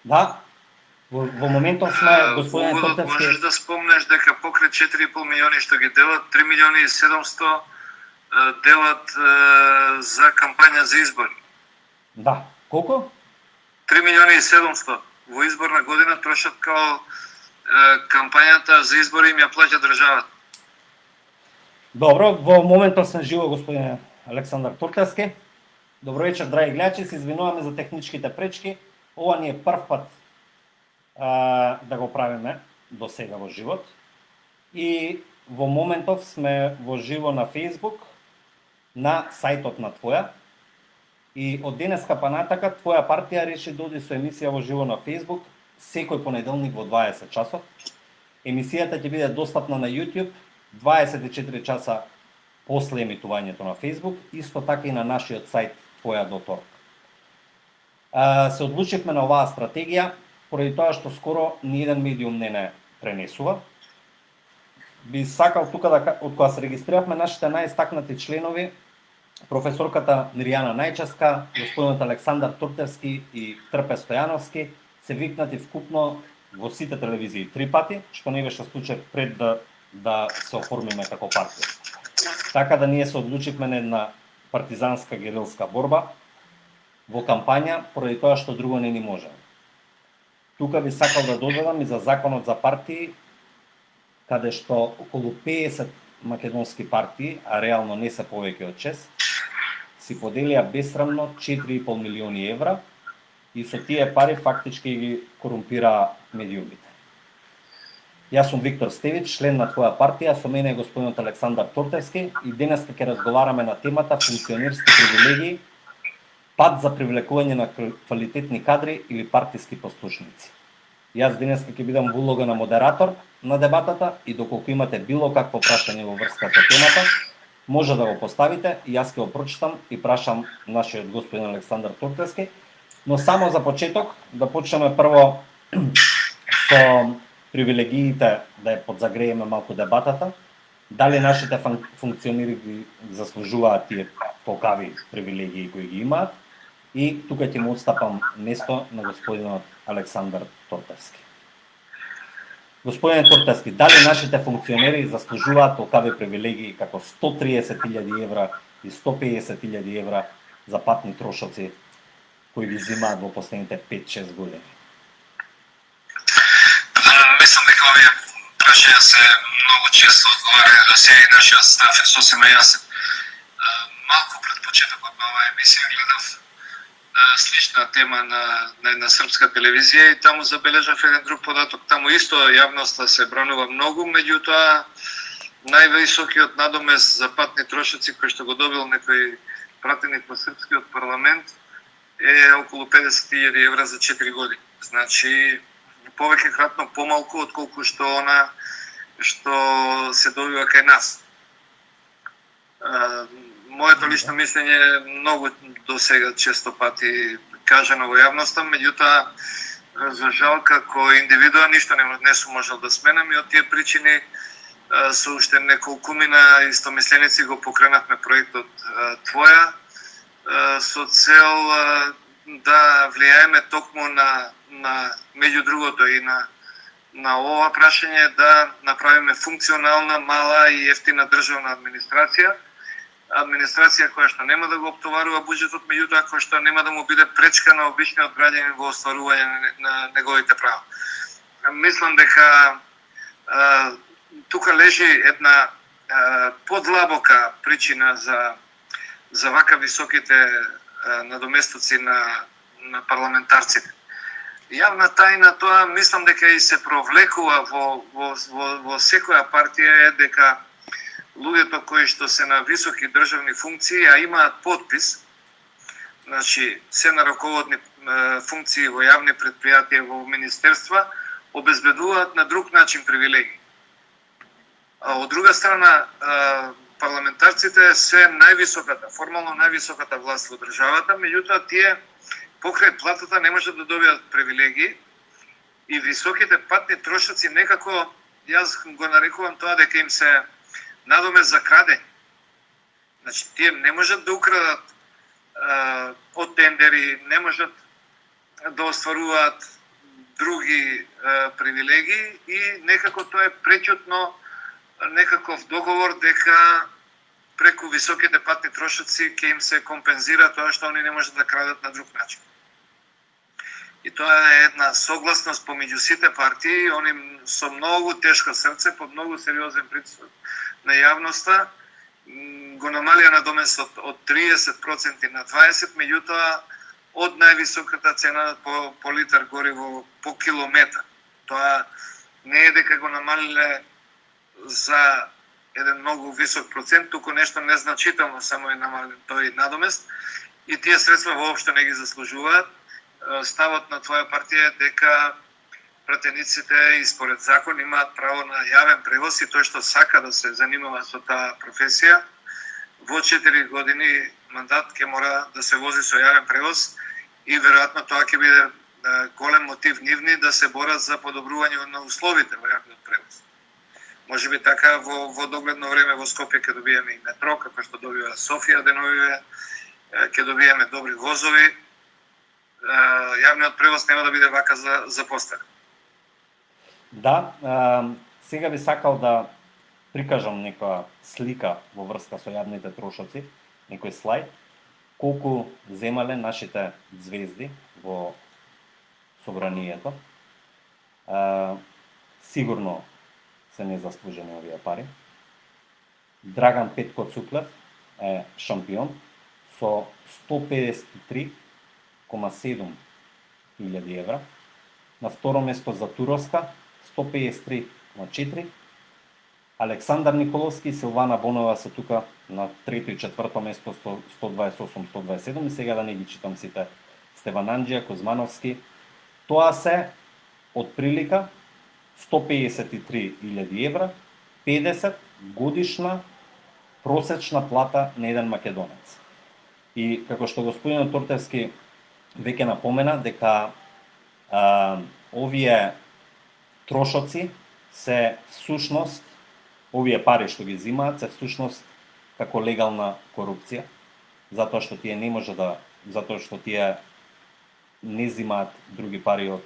Да, во моментов сме, Во господине уводот Туртевски, можеш да спомнеш дека покрај 4,5 милиони што ги делат, 3 милиони и 700 делат за кампања за избори. да, колку? 3 милиони и 700 во изборна година трошат као кампањата за избори им ја плаќа државата. Добро, во моментов сме живо, господине Александар Туртевски. Добро вечер, драги гледачи, се извинуваме за техничките пречки. Ова ни е прв пат да го правиме до сега во живот. И во моментов сме во живо на Facebook, на сајтот на Твоја. И од денеска па натака Твоја партија реши да оди со емисија во живо на Facebook секој понеделник во 20 часот. Емисијата ќе биде достапна на YouTube 24 часа после емитувањето на Facebook, исто така и на нашиот сајт Твоја.org. Се одлучивме на оваа стратегија поради тоа што скоро ниеден медиум не пренесува. Би сакал тука да, од кога се регистрирахме нашите најистакнати членови, професорката Мирјана Најческа, господинот Александар Туртевски и Трпе Стојановски, се викнати вкупно во сите телевизии 3 пати, што не беше случај пред да се оформиме како партија. Така да ние се одлучивме на една партизанска герилска борба во кампања, поради тоа што друго не ни може. Тука би сакал да додадам и за законот за партии, каде што околу 50 македонски партии, а реално не се повеќе од 6, си поделија бесрамно 4,5 милиони евра и со тие пари фактички ги корумпираа медиумите. Јас сум Виктор Стевич, член на Твоја партија, со мене е господинот Александар Туртевски и денес ќе разговараме на темата функционерски привилегии, пат за привлекување на квалитетни кадри или партиски послушници. Јас денес ќе бидам во улога на модератор на дебатата и доколку имате било какво прашање во врска со темата, може да го поставите и јас ќе го прочитам и прашам нашиот господин Александар Туртевски. Но само за почеток да почнеме прво со привилегиите, да ја подзагрееме малку дебатата. Дали нашите функционери ги заслужуваат тие толкави привилегии кои ги имаат? И тука ќе му отстапам место на господинот Александар Туртевски. Господине Туртевски, дали нашите функционери заслужуваат толкави привилегии како 130.000 евра и 150.000 евра за патни трошоци кои ги земаат во последните 5-6 години? Мислам дека овие прашања се многу често одговарани до сега и нашиот став е сосема јасен. Малку пред почетокот на оваа емисија гледав слична тема на една српска телевизија и таму забележав еден друг податок. Таму исто јавноста се бранува многу, меѓутоа највисокиот надомес за патни трошоци кој што го добил некој пратеник во српскиот парламент е околу 50.000 евра за 4 години. Значи повеќе кратно помалку отколку што она што се добива кај нас. Моето лично мислење е многу до сега често пати кажано во јавноста, меѓутоа за жал како индивидуа ништо не сум можел да сменам и од тие причини со уште неколкумина истомисленици го покренавме проектот Твоја со цел да влијаеме токму на меѓу другото и на ова прашање да направиме функционална, мала и ефтина државна администрација која што нема да го оптоварува буџетот, меѓутоа која што нема да му биде пречка на обичниот граѓанин во остварување на неговите права. Мислам дека тука лежи една подлабока причина за вака високите надоместоци на парламентарците. Јавна тајна тоа мислам дека и се провлекува во секоја партија е дека луѓето кои што се на високи државни функции, а имаат подпис, значи се на раководни функции во јавни предпријатија, во министерства, обезбедуваат на друг начин привилегии. А од друга страна, парламентарците се највисоката, формално највисоката власт во државата, меѓутоа тие покрај платата не можат да добијат привилегии и високите патни трошоци некако, јас го нарекувам тоа дека им се надомес за крадење. Значи, тие не можат да украдат од тендери, не можат да остваруваат други привилегии и некако тоа е пречутно некаков договор дека преку високите патни трошоци ќе им се компензира тоа што они не можат да крадат на друг начин. И тоа е една согласност помеѓу сите партии, они со многу тешко срце, под многу сериозен притисок на јавноста, го намалија надоместот од 30% на 20%, меѓутоа од највисоката цена по литар гориво по километар. Тоа не е дека го намалиле за еден многу висок процент, туку нешто незначително само е намален тој надомест и тие средства воопшто не ги заслужуваат. Ставот на твоја партија е дека пратениците и според закон имаат право на јавен превоз и тој што сака да се занимава со таа професија во 4 години мандат ќе мора да се вози со јавен превоз и веројатно тоа ќе биде голем мотив нивни да се борат за подобрување на условите во јавниот превоз. Може би така во догледно време во Скопје ќе добиеме и метро, како што добива Софија деновиве, ќе добиеме добри возови. Јавниот превоз нема да биде вака запоставен. Да, сега би сакал да прикажам некоја слика во врска со јавните трошоци, некој слайд, колку земале нашите звезди во собранието. Сигурно се незаслужени овие пари. Драган Петко Цуклев е шампион со 153,7 илјади евра. На второ место Затуровска 153,4. Александар Николовски и Силвана Бонова се тука на трето и четврто место 128-127 и сега да не ги читам сите. Стеван Анджија, Кузмановски. Тоа се од прилика 153,000 евра, 50 годишна просечна плата на еден македонец. И како што господинот Тортевски веќе напомена дека овие трошоци се всушност, овие пари што ги земаат се всушност како легална корупција, затоа што тие не може да, затоа што тие не земаат други пари од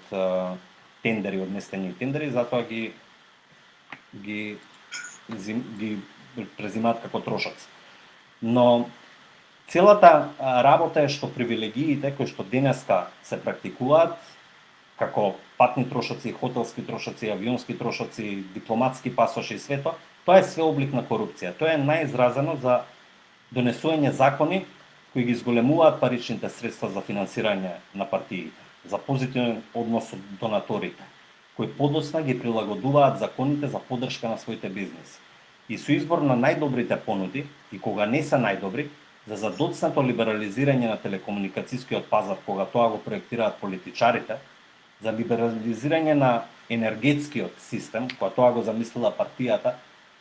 тендери, од нестени тендери, затоа ги презимаат како трошоци. Но целата работа е што привилегиите кои што денеска се практикуваат како патни трошоци, хотелски трошоци, авионски трошоци, дипломатски пасоши и свето, тоа е све облик на корупција. Тоа е најизразено за донесување закони кои ги зголемуваат паричните средства за финансирање на партиите, за позитивен однос со донаторите, кои подоцна ги прилагодуваат законите за поддршка на своите бизнеси. И со избор на најдобрите понуди, и кога не се најдобри, за задоцнато либерализирање на телекомуникацијскиот пазар, кога тоа го проектираат политичарите, за либерализирање на енергетскиот систем, кога тоа го замислила партијата,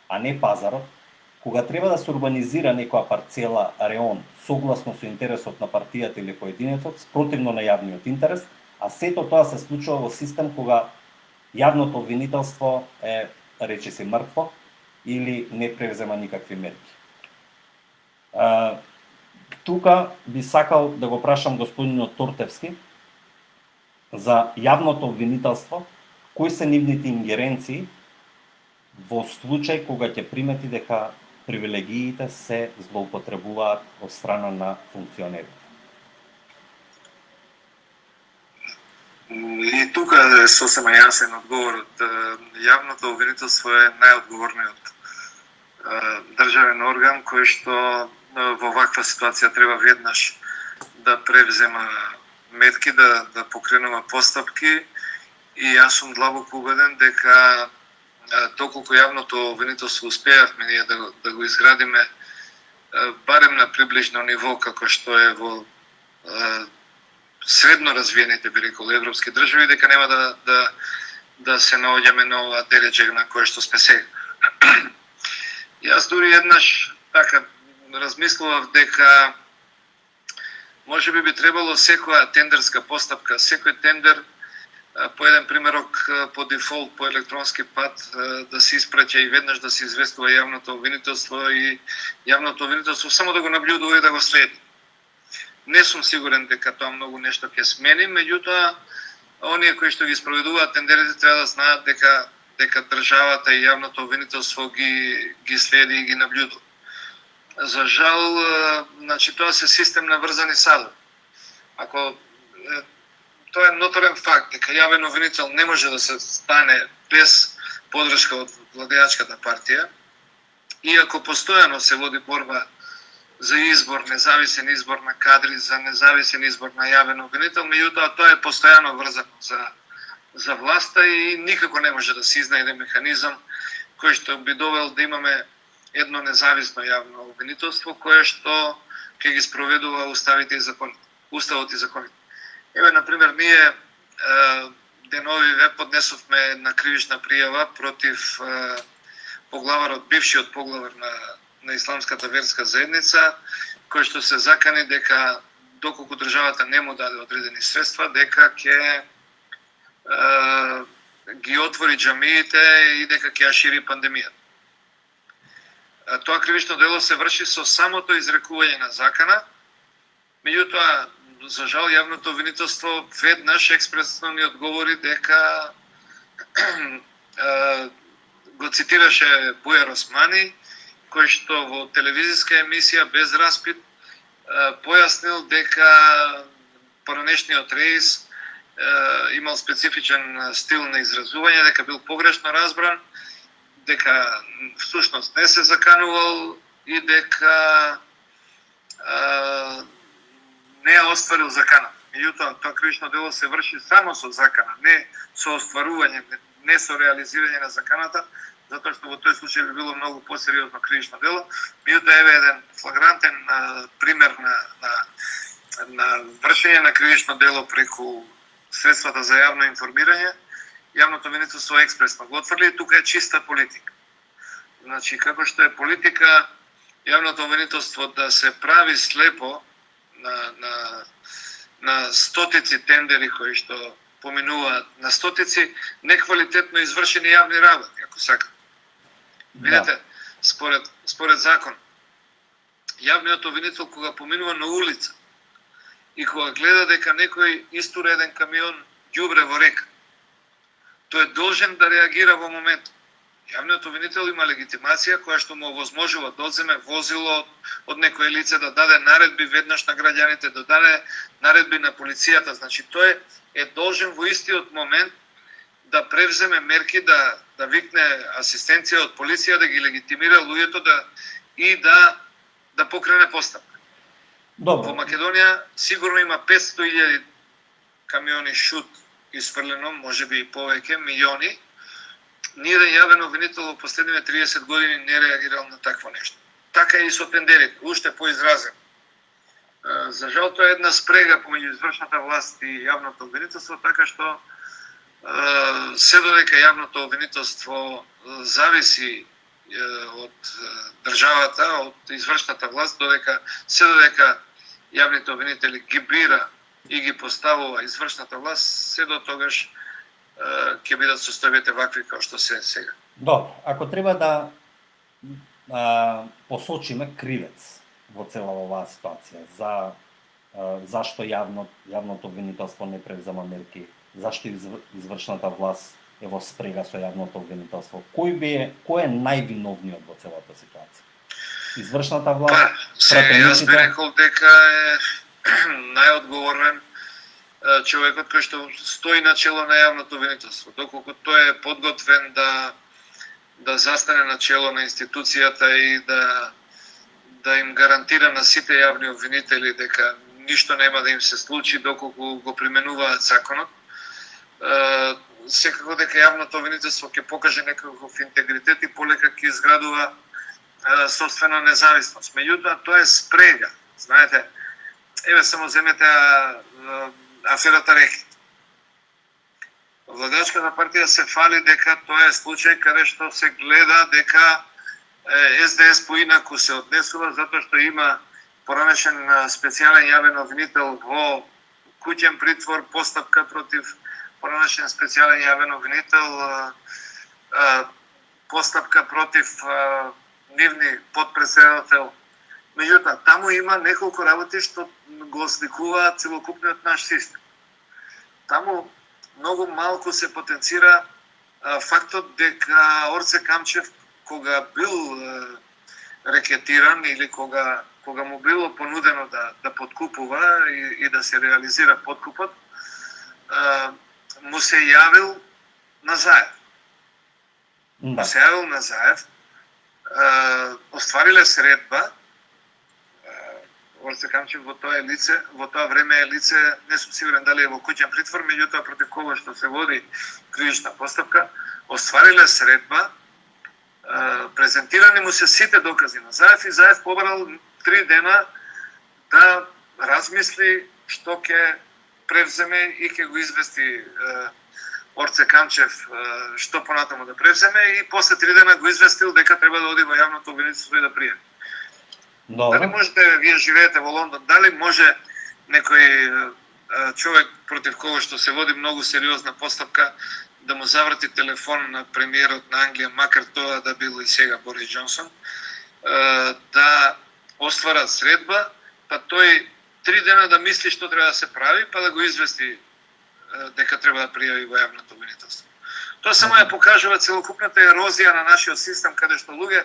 а не пазарот, кога треба да се урбанизира некоја парцела, реон, согласно со интересот на партијата или поединецот, спротивно на јавниот интерес, а сето тоа се случува во систем кога јавното обвинителство е, речиси, мртво или не превзема никакви мерки. Тука би сакал да го прашам господинот Тортевски за јавното обвинителство, кои се нивните ингеренции во случај кога ќе примети дека привилегиите се злоупотребуваат од страна на функционерите. И тука е сосема јасен одговорот. Јавното обвинителство е најодговорниот државен орган кој што во ваква ситуација треба веднаш да превзема метки, да покренува постапки и јас сум длабоко убеден дека доколку јавното обвинителство успеавме ние да го изградиме барем на приближно ниво како што е во средно развиените, би рекол, европски држави, дека нема да се наоѓаме на ова дереџе на кое што сме сега. Јас дури еднаш така размислував дека може би требало секоја тендерска постапка, секој тендер по еден примерок по дефолт, по електронски пат да се испраќа и веднаш да се известува јавното обвинителство и јавното обвинителство само да го наблюдува и да го следи. Не сум сигурен дека тоа многу нешто ќе смени, меѓутоа оние кои што ги спроведуваат тендерите треба да знаат дека државата и јавното обвинителство ги следи и ги наблюдува. За жал, значи тоа се систем на врзани садови. Ако тоа е ноторен факт дека јавен обвинител не може да се стане без подршка од владеачката партија, иако постојано се води борба за избор, независен избор на кадри, за независен избор на јавен обвинител, меѓутоа тоа е постојано врзано за власта и никако не може да се изнајде механизам кој што би довел да имаме едно независно јавно обвинителство кое што ќе ги спроведува уставот и законите. Еве, например, ние денови ве поднесовме на кривична пријава против бившиот поглавар на исламската верска заедница, кој што се закани дека доколку државата не му даде одредени средства, дека ќе ги отвори џамиите и дека ќе ја шири пандемијата. Тоа кривично дело се врши со самото изрекување на закана, меѓутоа, за жал, јавното обвинителство веднаш експресно ни одговори дека го цитираше Бујар Османи, кој што во телевизиска емисија без распит појаснил дека поранешниот рейс имал специфичен стил на изразување, дека бил погрешно разбран, дека всушност не се заканувал и дека не ја остварил закана. Меѓутоа, тоа кривично дело се врши само со закана, не со остварување, не со реализирање на заканата, затоа што во тој случај би било многу посериозно кривично дело. Меѓутоа, еве еден флагрантен пример на вршење на кривично дело преку средствата за јавно информирање. Јавното обвинителство експресно го отфрли, тука е чиста политика. Значи, како што е политика јавното обвинителство да се прави слепо на стотици тендери кои што поминуваат, на стотици неквалитетно извршени јавни работи, ако сакате. Видете, според закон, јавниот обвинител кога поминува на улица и кога гледа дека некој истура еден камион ѓубре во река, тој е должен да реагира во моментот. Јавниот обвинител има легитимација која што му овозможува да одземе возило од некое лице, да даде наредби веднаш на граѓаните, да даде наредби на полицијата. Значи, тој е должен во истиот момент да превземе мерки, да викне асистенција од полиција, да ги легитимира луѓето да покрене постапка. Добро. Во Македонија сигурно има 500.000 камиони шут isfrljeno, може би и повеќе, милиони. Ниеден јавен обвинител во последниве 30 години не реагирал на такво нешто. Така и со тендерите, уште поизразен. За жал, тоа е една спрега помеѓу извршната власт и јавното обвинителство, така што се додека јавното обвинителство зависи од државата, од извршната власт, се додека јавните обвинители ги бира и ги поставува извршната власт, се до тогаш ќе бидат состојбите вакви како што се сега. Добро, ако треба да посочиме кривец во цела оваа ситуација, зашто јавното обвинителство не превзема мерки, зашто извршната власт е во спрега со јавното обвинителство, кој е највиновниот во целата ситуација? Извршната власт, јас би рекол дека е најодговорен човекот кој што стои на чело на јавното обвинителство, доколку тој е подготвен да застане на чело на институцијата и да им гарантира на сите јавни обвинители дека ништо нема да им се случи доколку го применуваат законот. Секако дека јавното обвинителство ќе покаже некаков интегритет и полека ќе изградува собствена независност. Меѓутоа, тоа е спрега. Знаете, еве само земете аферата Рекет. Владеачката партија се фали дека тоа е случај каде што се гледа дека СДС поинаку се однесува затоа што има поранешен специјален јавен обвинител во куќен притвор, постапка против поранешен специјален јавен обвинител, постапка против нивни подпредседател. Меѓутоа, таму има неколку работи што го осликуваат целокупниот наш систем. Таму многу малку се потенцира фактот дека Орце Камчев, кога бил рекетиран или кога му било понудено да подкупува и да се реализира подкупот, му се јавил на Заев. Да. Му се јавил на Заев, оствариле средба. Орце Камчев во тоа време е лице, не сум сигурен дали е во куќен притвор, меѓутоа против кого што се води кривична постапка, оствариле средба, презентирани му се сите докази на Заев и Заев побарал 3 дена да размисли што ќе превземе и ќе го извести Орце Камчев што понатаму да превземе и после 3 дена го известил дека треба да оди во јавното обвинителство и да приеме. Добро. Дали можете, вие живеете во Лондон, дали може некој човек против кого што се води многу сериозна постапка да му заврати телефон на премиерот на Англија, макар тоа да бил и сега Борис Џонсон, да оствара средба, па тој 3 дена да мисли што треба да се прави, па да го извести дека треба да пријави во јавното обвинителство. Тоа само ја покажува целокупната ерозија на нашиот систем, каде што луѓе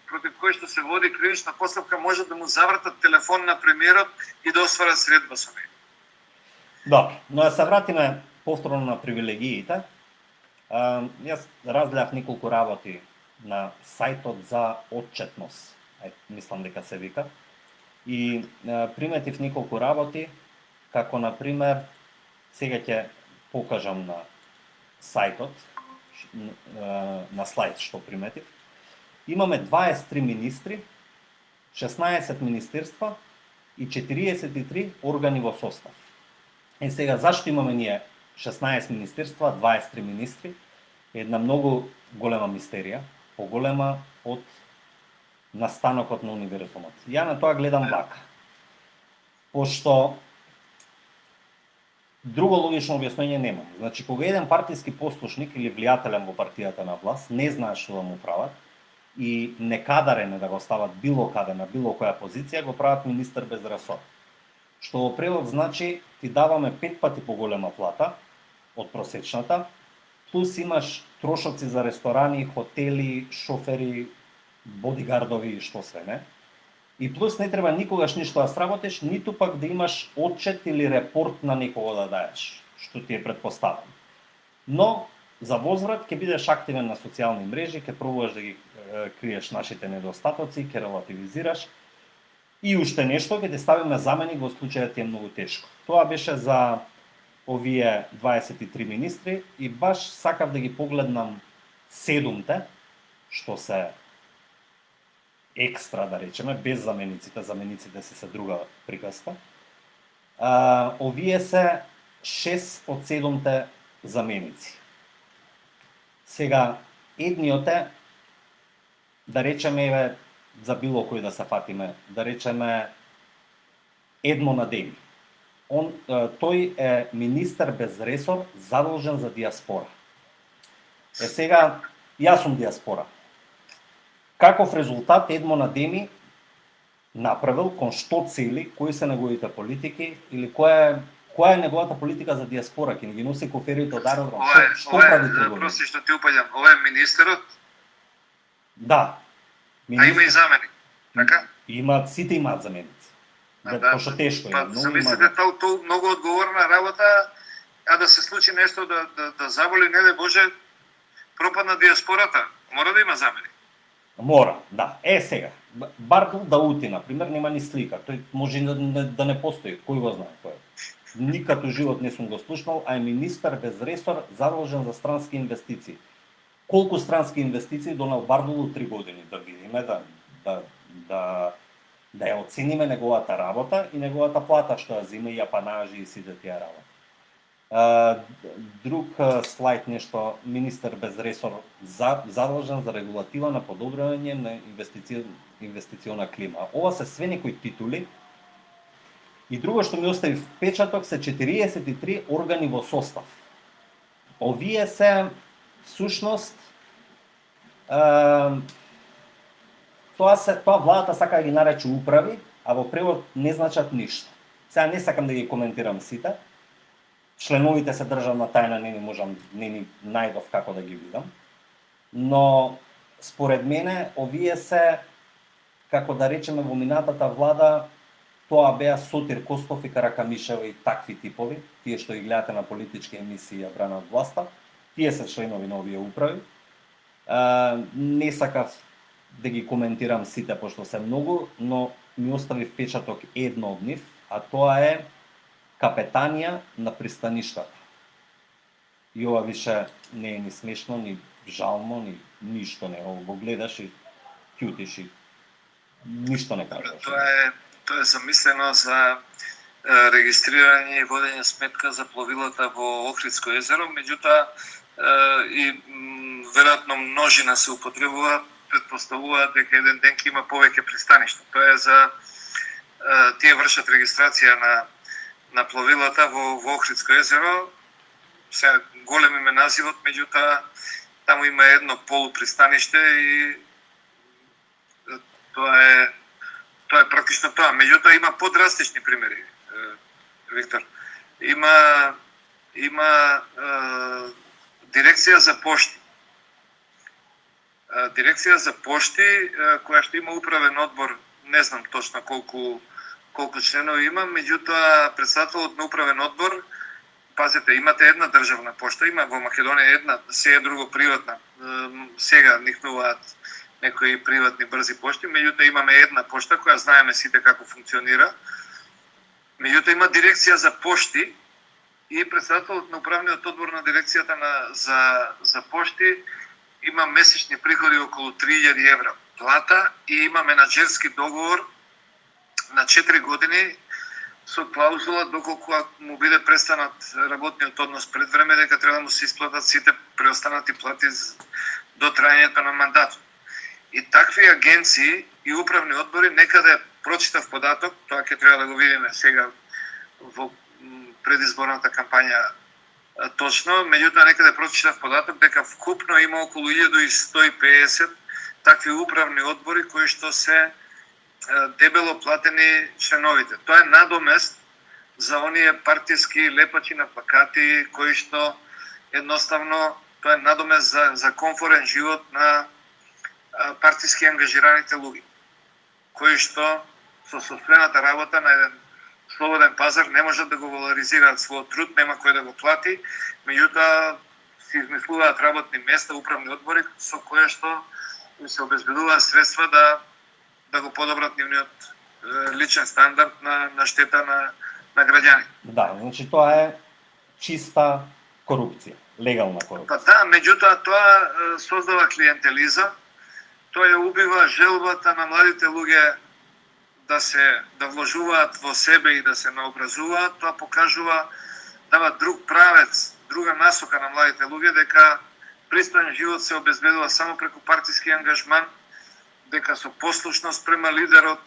против кои што се води кривична постапка може да му завртат телефон на премиерот и да остварат средба со него. Добро, но да се вратиме повторно на привилегиите. Јас разгледав неколку работи на сајтот за отчетност, мислам дека се вика, и приметив неколку работи, како например, сега ќе покажам на сајтот, на слайд што приметив. Имаме 23 министри, 16 министерства и 43 органи во состав. И сега, зашто имаме ние 16 министерства, 23 министри? Една многу голема мистерија, поголема од настанокот на универзумот. Ја на тоа гледам вака. Пошто друго логично објаснение немам. Значи, кога еден партиски послушник или влијателен во партијата на власт не знае што да му прават и некадарен е да го стават било каде на било која позиција, го прават министер без ресор. Што во превод значи ти даваме 5 пати поголема плата од просечната, плюс имаш трошоци за ресторани, хотели, шофери, бодигардови и што све не. И плюс не треба никогаш ништо да сработиш, ниту пак да имаш отчет или репорт на некого да даеш, што ти е предпоставено. Но за возврат ќе бидеш активен на социјални мрежи, ќе пробуваш да ги криеш нашите недостатоци, ќе релативизираш. И уште нешто, ќе те ставиме заменик во случајот ти е многу тешко. Тоа беше за овие 23 министри и баш сакав да ги погледнам 7-те, што се екстра, да речеме, без замениците, замениците се друга приказка. Овие се 6 од 7-те заменици. Сега, едниот е, да речеме, за било кој да се фатиме, да речеме Едмон Адеми. Тој е министер без ресор, задолжен за диаспора. Сега, јас сум диаспора. Каков резултат Едмон Адеми направил, кон што цели, кои се неговите политики или која е неговата политика за диаспора, ќе ги носи коферите од аеродром? Што прави трговија? Проси што ти упаѓам, ова е министерот? Да. А има и заменик, така? Има, сите имаат заменици. Пошто тешко е. Па, замислите, тоа многу одговорна работа, а да се случи нешто да заболи, не дај Боже, пропадна диаспората, мора да има заменик. Мора, да. Сега, Бартол Даути, например, нема ни слика. Тој може да не постои, кој го знае кој е. Никад у живот не сум го слушнал, а е министер без ресор, задолжен за странски инвестиции. Колку странски инвестиции донел Бардол 3 години, да видиме, да ја оцениме неговата работа и неговата плата што ја зима и апанажи и сите тие работи. Друг слайд, нешто, министер без ресор задолжен за регулатива на подобрување на инвестициона клима. Ова се све некои титули. И друго што ми остави впечаток се 43 органи во состав. Овие се всушност тоа владата сака да ги нарече управи, а во превод не значат ништо. Сега не сакам да ги коментирам сите, членовите се државна тајна, не ни најдов како да ги видам. Но според мене овие се, како да речеме, во минатата влада тоа беа Сотир Костов и Каракамишева и такви типови, тие што ги гледате на политички емисии ја бранат власта, тие се членови на овие управи. Не сакав да ги коментирам сите, пошто се многу, но ми остави впечаток едно од нив, а тоа е капетанија на пристаништата. И ова више не е ни смешно, ни жално, ни ништо не. Го гледаш и ќутиш и ништо не кажеш. Тоа е замислено за регистрирање и водење сметка за пловилата во Охридско езеро, меѓутоа и веројатно множина се употребува, предпоставуваат дека еден ден ќе има повеќе пристаништа. Тоа е за тие вршат регистрација на пловилата во Охридско езеро. Сега голем им е називот, меѓутоа таму има едно полупристаниште и тоа е практично тоа. Меѓутоа има подрастични примери, Виктор. Има дирекција за пошти. Дирекција за пошти која што има управен одбор, не знам точно колку членови има, меѓутоа претседателот на управен одбор, пазете, имате една државна пошта, има во Македонија една, се е друго приватна. Сега никнуваат некои приватни брзи пошти, меѓутоа имаме една пошта која знаеме сите како функционира. Меѓутоа има дирекција за пошти и претседателот на управниот одбор на дирекцијата за пошти има месечни приходи околу 3000 евра плата и има менаџерски договор на 4 години со клаузула доколку му биде престанат работниот однос пред време дека треба да му се исплатат сите преостанати плати до трајањето на мандатот. И такви агенции и управни одбори, некаде прочитав податок, тоа ќе треба да го видиме сега во предизборната кампања точно, меѓутоа некаде прочитав податок дека вкупно има околу 1150 такви управни одбори кои што се дебело платени членовите. Тоа е надомест за оние партиски лепачи на плакати кои што едноставно тоа е надомест за комфорен живот на партиски ангажираните луѓе, кои што со собствената работа на еден слободен пазар не можат да го валоризираат својот труд, нема кој да го плати, меѓутоа се измислуваат работни места, управни одбори со кои што им се обезбедуваат средства да го подобрат нивниот личен стандард на штета на граѓани. Да, значи тоа е чиста корупција, легална корупција. Па да, меѓутоа тоа создава клиентелизам, тоа ја убива желбата на младите луѓе да вложуваат во себе и да се наобразуваат. Тоа покажува, дава друг правец, друга насока на младите луѓе дека пристоен живот се обезбедува само преку партиски ангажман, дека со послушност према лидерот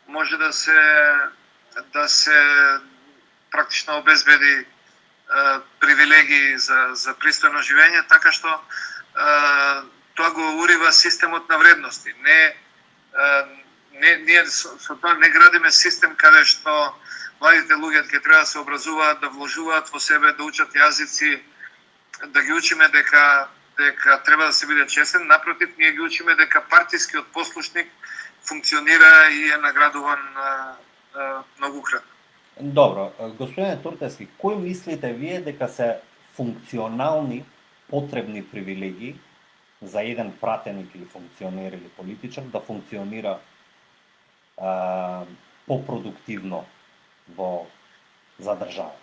може да се практично обезбеди привилегии за пристојно живење, така што тоа го урива системот на вредности. Ние со тоа не градиме систем каде што младите луѓе ќе треба да се образуваат, да вложуваат во себе, да учат јазици, да ги учиме дека треба да се биде честен. Напротив, ние ги учиме дека партискиот послушник функционира и е наградуван многукратно. Добро, господине Туртевски, кои мислите вие дека се функционални потребни привилегии за еден пратеник или функционер или политичар да функционира попродуктивно за државата?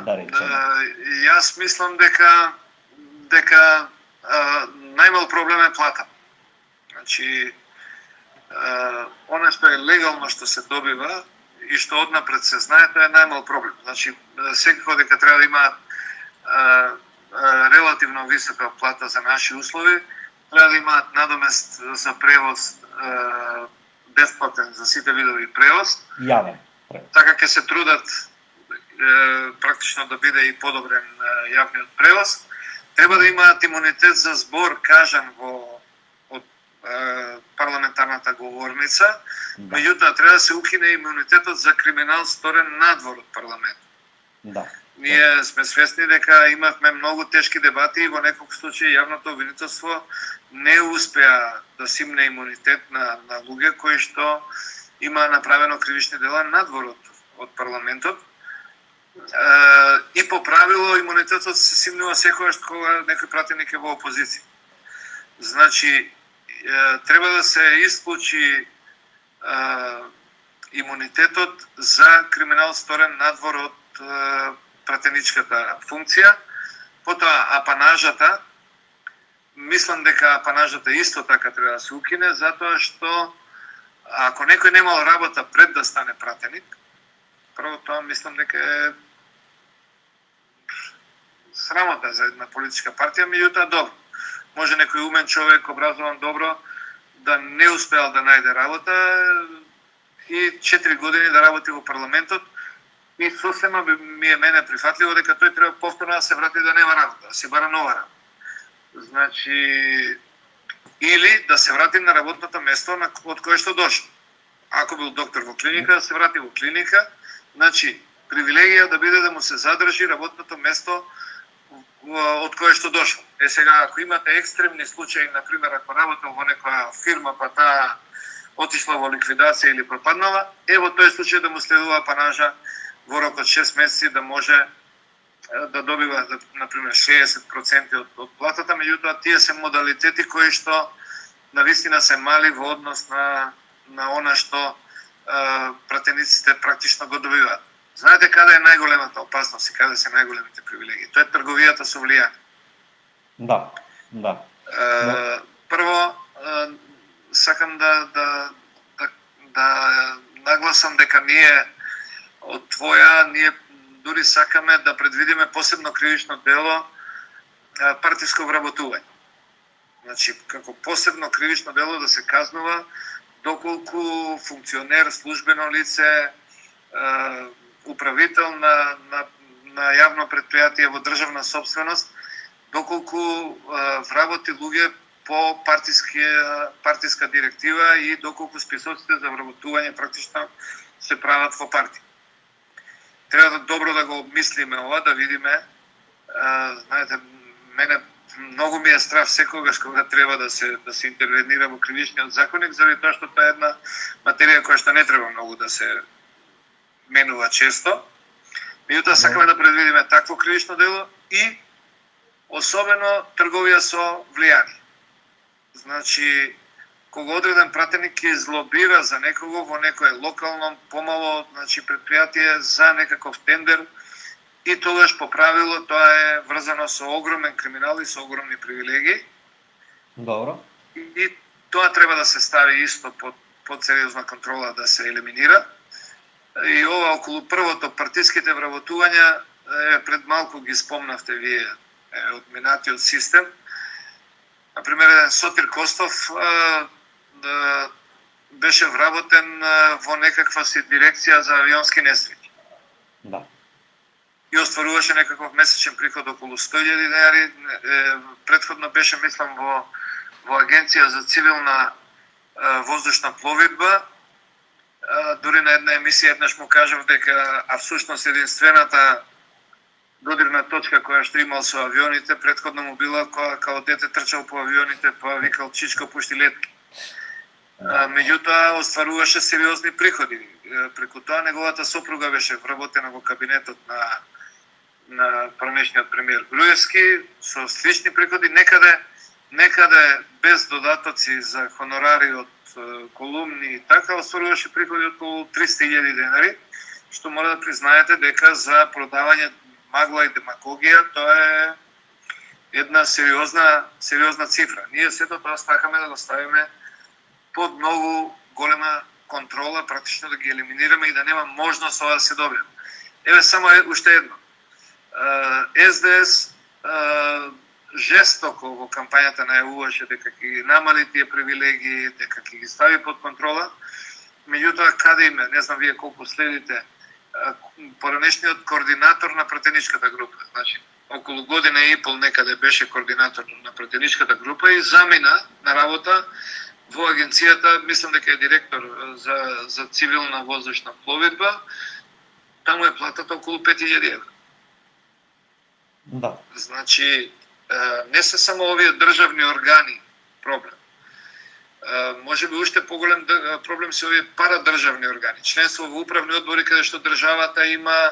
Да речеме. Јас мислам дека најмал проблем е плата. Значи, она што е легално што се добива и што однапред се знае, тоа е најмал проблем. Значи, секако дека треба да имаат релативно висока плата за наши услови, треба да имаат надомест за превоз бесплатен за сите видови превоз. Јавен. Така ќе се трудат практично да биде и подобрен јавниот превоз. Треба да имаат имунитет за збор кажан од парламентарната говорница, меѓутоа треба да се укине имунитетот за криминал сторен надвор од парламент. Да. Ние сме свесни дека имавме многу тешки дебати и во неколку случаи јавното обвинителство не успеа да симне имунитет на луѓе кои што има направено кривични дела надвор од парламентот. И по правило имунитетот се симнува секогаш кога некој пратеник е во опозиција. Значи, треба да се исклучи имунитетот за криминал сторен надвор од пратеничката функција. Потоа апанажата, мислам дека апанажата исто така треба да се укине, затоа што ако некој немал работа пред да стане пратеник, прво тоа мислам дека е срамота за една политичка партија, меѓутоа добро. Може некој умен човек, образован добро, да не успеал да најде работа и 4 години да работи во парламентот, и сосема ми е мене прифатливо дека тој треба повторно да се врати да нема работа, да се бара нова работа. Значи, или да се врати на работното место од кое што дошол. Ако бил доктор во клиника, да се врати во клиника. Значи, привилегија да биде да му се задржи работното место од кое што дошол. Сега, ако имате екстремни случаи, например, ако работел во некоја фирма, па таа отишла во ликвидација или пропаднала, во тој случај да му следува апанажа во рок од 6 месеци, да може да добива, например, 60% од платата, меѓутоа тие се модалитети кои што навистина се мали во однос на она што пратениците практично го добиваат. Знаете каде е најголемата опасност и каде се најголемите привилегии? Тоа е трговијата со влијание. Да. Прво, сакам да нагласам дека ние од ние дури сакаме да предвидиме посебно кривично дело партиско вработување. Значи, како посебно кривично дело да се казнува доколку функционер, службено лице, управител на јавно предпријатие во државна собственост, доколку вработи луѓе по партиска директива и доколку списоците за вработување практично се прават во партија. Треба добро да го обмислиме ова, да видиме. Знаете, мене многу ми е страв секогаш кога треба да се интервенира во кривичниот законник, заради тоа што тоа е една материја која што не треба многу да се менува често. Меѓутоа сакаме да предвидиме такво кривично дело и особено трговија со влијание. Значи, кога одреден пратеник ќе излобира за некого во некое локално, помало, предпријатие за некаков тендер, и тогаш по правило тоа е врзано со огромен криминал и со огромни привилегии. Добро. И тоа треба да се стави исто под сериозна контрола, да се елиминира. И ова околу првото партиските вработувања, пред малку ги спомнавте вие од минатиот систем. Например, Сотир Костов беше вработен во некаква си дирекција за авионски несреќи. Да. И остваруваше некаков месечен приход околу 100.000 денари. Претходно беше, мислам, во Агенција за цивилна воздушна пловидба. Дури на една емисија еднаш му кажав дека всушност единствената додирна точка која што имал со авионите, претходно му била кога као дете трчал по авионите, па викал Чичко пушти летки. Меѓутоа остваруваше сериозни приходи. Преку тоа неговата сопруга беше вработена во кабинетот на пранешниот премиер Груевски со слични приходи, некаде без додатоци за хонорари од колумни и така, остваруваше приходи од околу 300.000 денари, што мора да признаете дека за продавање магла и демагогија тоа е една сериозна цифра. Ние сето тоа сакаме да го ставиме под многу голема контрола, практично да ги елиминираме и да нема можност ова да се добие. Само уште едно. СДС жестоко во кампањата најавуваше дека ќе ги намали тие привилегии, дека ќе ги стави под контрола. Меѓутоа, каде име, не знам вие колку следите, поранешниот координатор на пратеничката група, значи околу година и пол некаде беше координатор на пратеничката група и замина на работа во агенцијата, мислам дека е директор за цивилна воздушна пловидба. Таму е платата околу 5.000 евра. Да. Значи, не се само овие државни органи проблем. Може би уште поголем проблем се овие парадржавни органи. Членство во управни одбори каде што државата има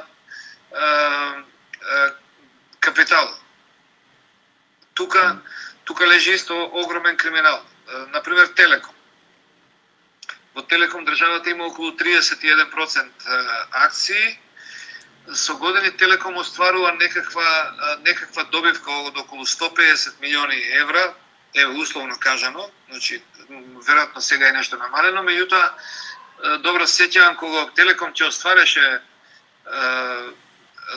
капитал. Тука лежи исто огромен криминал. Например, Телеком. Во Телеком државата има околу 31% акции. Со години Телеком остварува некаква добивка од околу 150 милиони евра, условно кажано, значи веројатно сега е нешто намалено, меѓутоа добро сеќавам кога Телеком ќе оствареше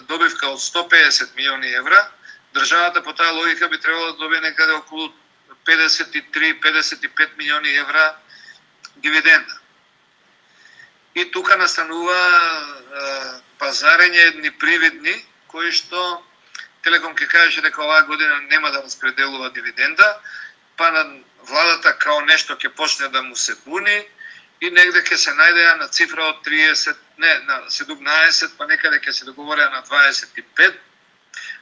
добивка од 150 милиони евра, државата по таа логика би требало да добие некаде околу 53-55 милиони евра дивиденда. И тука настанува пазарење едни привидни, кои што Телеком ќе кажеше дека оваа година нема да распределува дивиденда, па на владата као нешто ќе почне да му се буни и негде ќе се најдеа на цифра од 30, не, на 17, па некаде ќе се договореа на 25,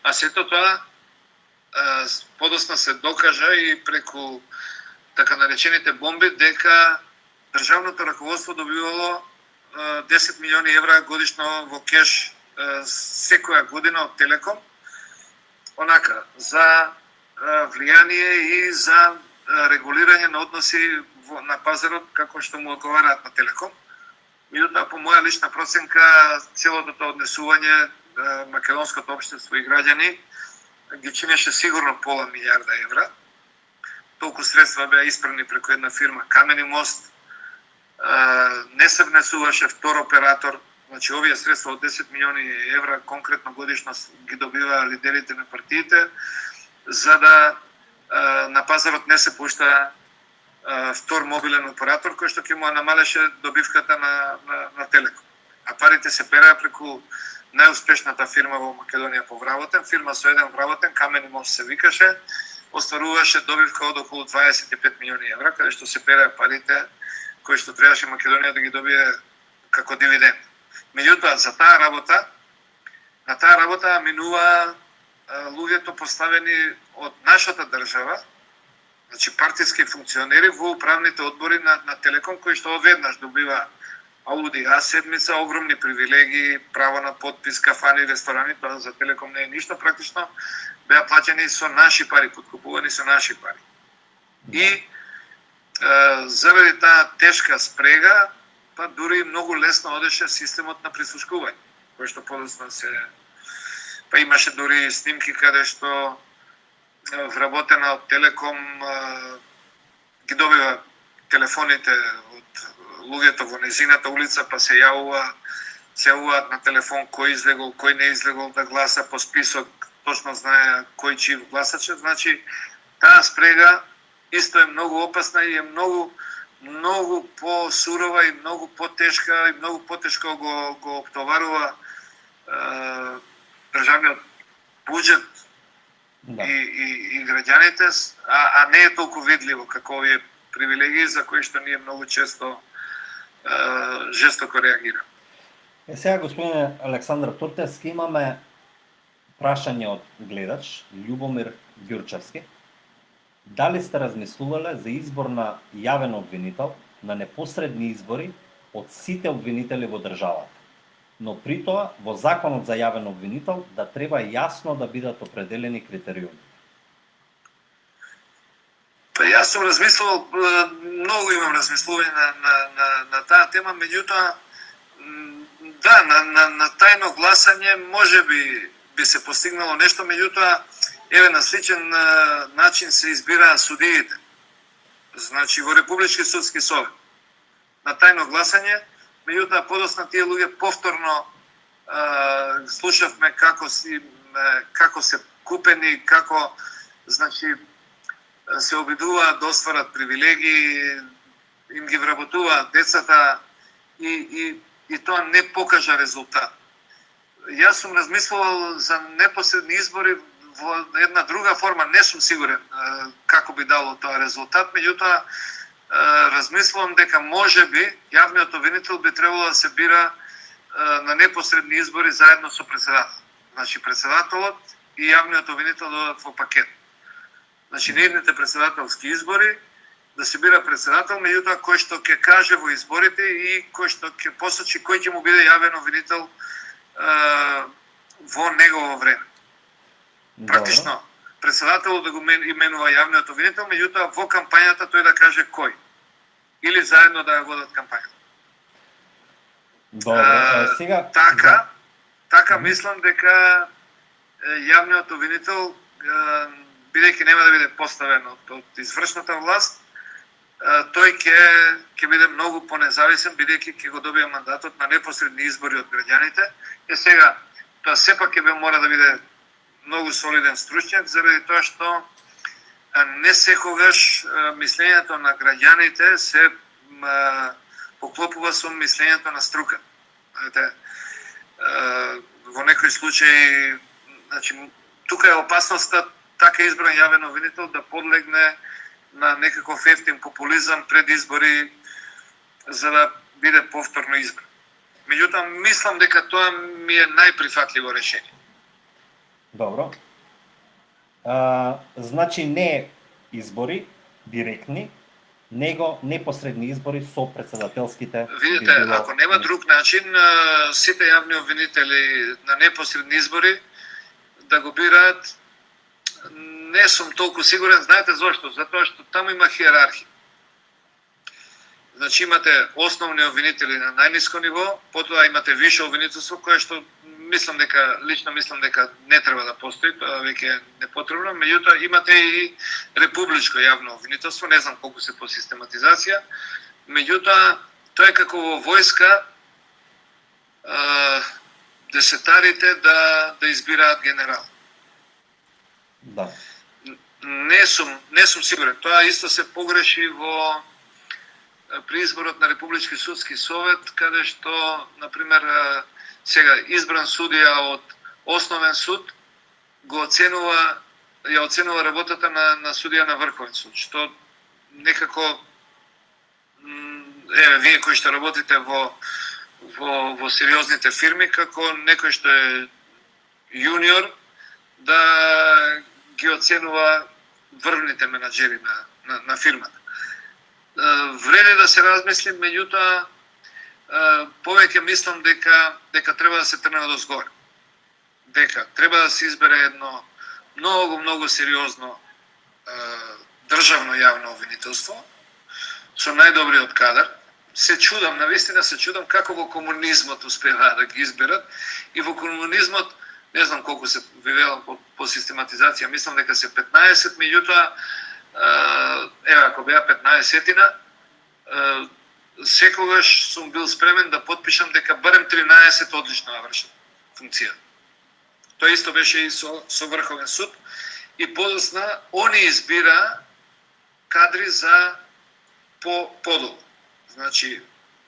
а сето тоа подосна се докажа и преку така наречените бомби дека државното раководство добивало 10 милиони евра годишно во кеш секоја година од Телеком, онака, за влијание и за регулирање на односи на пазарот како што му одговараат на Телеком. Меѓутоа, по моја лична проценка, целото тоа однесување македонското општество и граѓани ги чинеше сигурно пола милиарда евра. Толку средства беа испрани преку една фирма Камени мост, не се внесуваше втор оператор, значи овие средства од 10 милиони евра конкретно годишно ги добиваа лидерите на партиите, за да на пазарот не се пушта втор мобилен оператор кој што ќе му намалеше добивката на Телеком. А парите се переа преку најуспешната фирма во Македонија по вработен, фирма со еден вработен, Камени мост се викаше, остваруваше добивка од околу 25 милиони евра, каде што се переа парите кои што требаше Македонија да ги добие како дивиденд. Меѓутоа, за таа работа, на таа работа минува луѓето поставени од нашата држава, значи партиски функционери во управните одбори на Телеком, кои што одеднаш добива Ауди А7, огромни привилегии, право на подпис, кафани, ресторани, тоа за Телеком не е ништо, практично беа плаќани со наши пари, подкупувани со наши пари. И заради таа тешка спрега, па дури многу лесно одеше системот на прислушкување, кој што подоцна па имаше дури снимки каде што вработена од Телеком ги добива телефоните од луѓето во незината улица, па се јавуваат на телефон кој излегол, кој не излегол да гласа по список, точно знае кој чиј гласаче. Значи, таа спрега исто е многу опасна и е многу по-сурова и многу по-тешка и многу по-тешко го оптоварува државниот буџет и граѓаните, а не е толку видливо како овие привилегии за кои што ние многу често жестоко реагираме. Сега, господине Александар Туртевски, имаме прашање од гледач Љубомир Ѓурчевски. Дали сте размислувале за избор на јавен обвинител на непосредни избори од сите обвинители во државата? Но при тоа, во законот за јавен обвинител, да треба јасно да бидат определени критериуми. Па јас сум размислувал, многу имам размислување на таа тема, меѓутоа, да, на тајно гласање може би се постигнало нешто, меѓутоа, еве на сличен начин се избираат судиите. Значи во Републички судски совет. На тајно гласање, меѓутоа подосна тие луѓе повторно слушавме како се купени, како значи се обидуваат да остварат привилегии, им ги вработуваат децата и тоа не покажа резултат. Јас сум размислувал за непосредни избори во една друга форма, не сум сигурен како би дало тоа резултат, меѓутоа размислувам дека можеби јавниот обвинител би требало да се бира на непосредни избори заедно со председател. Значи председателот и јавниот обвинител додат во пакет. Значи, неидните председателски избори, да се бира председател, меѓутоа кој што ќе каже во изборите и кој што ќе посочи кој ќе му биде јавен обвинител во негово време. Практично, председателот да го именува јавниот обвинител, меѓутоа во кампањата тој да каже кој. Или заедно да ја водат кампањата. Добро, сега... Така мислам дека јавниот обвинител, бидејќи нема да биде поставен од извршната власт, тој ќе биде многу понезависен, бидејќи ќе го добие мандатот на непосредни избори од граѓаните. Сега, тоа сепак ќе мора да биде многу солиден стручњак, заради тоа што не секогаш мислењето на граѓаните се поклопува со мислењето на струка. Во некои случаи, значи, тука е опасноста така избран јавен обвинител да подлегне на некаков ефтин популизам пред избори за да биде повторно избран. Меѓутоа, мислам дека тоа ми е најприфатливо решение. Добро. Значи не избори директни, него непосредни избори со председателските. Видите, ако нема друг начин, сите јавни обвинители на непосредни избори да го бираат, не сум толку сигурен, знаете зошто? Затоа што таму има хиерархија. Значи имате основни обвинители на најниско ниво, потоа имате више обвинителство кое што лично мислам дека не треба да постои, тоа веќе е непотребно, меѓутоа имате и републичко јавно обвинителство, не знам колку се по систематизација, меѓутоа тоа е како во војска десетарите да избираат генерал. Да. Не сум сигурен. Тоа исто се погреши при изборот на Републички судски совет, каде што, например, сега избран судија од основен суд ја оценува работата на судија на Врховен суд, што некако вие кои што работите во сериозните фирми, како некој што е јуниор да ги оценува врвните менаџери на фирмата. Вреди да се размисли, меѓутоа повеќе мислам дека треба да се тргне одозгоре. Дека треба да се избере едно многу сериозно државно јавно обвинителство со најдобриот кадар. Се чудам, навистина се чудам како во комунизмот успеваат да ги изберат и во комунизмот не знам колку се вивела по систематизација, мислам дека се 15, меѓутоа ако беа 15-тина, секогаш сум бил спремен да потпишам дека барем 13 одлично ја вршат функција. Тоа исто беше и со Врховен суд и подосна они избира кадри за подолу. Значи,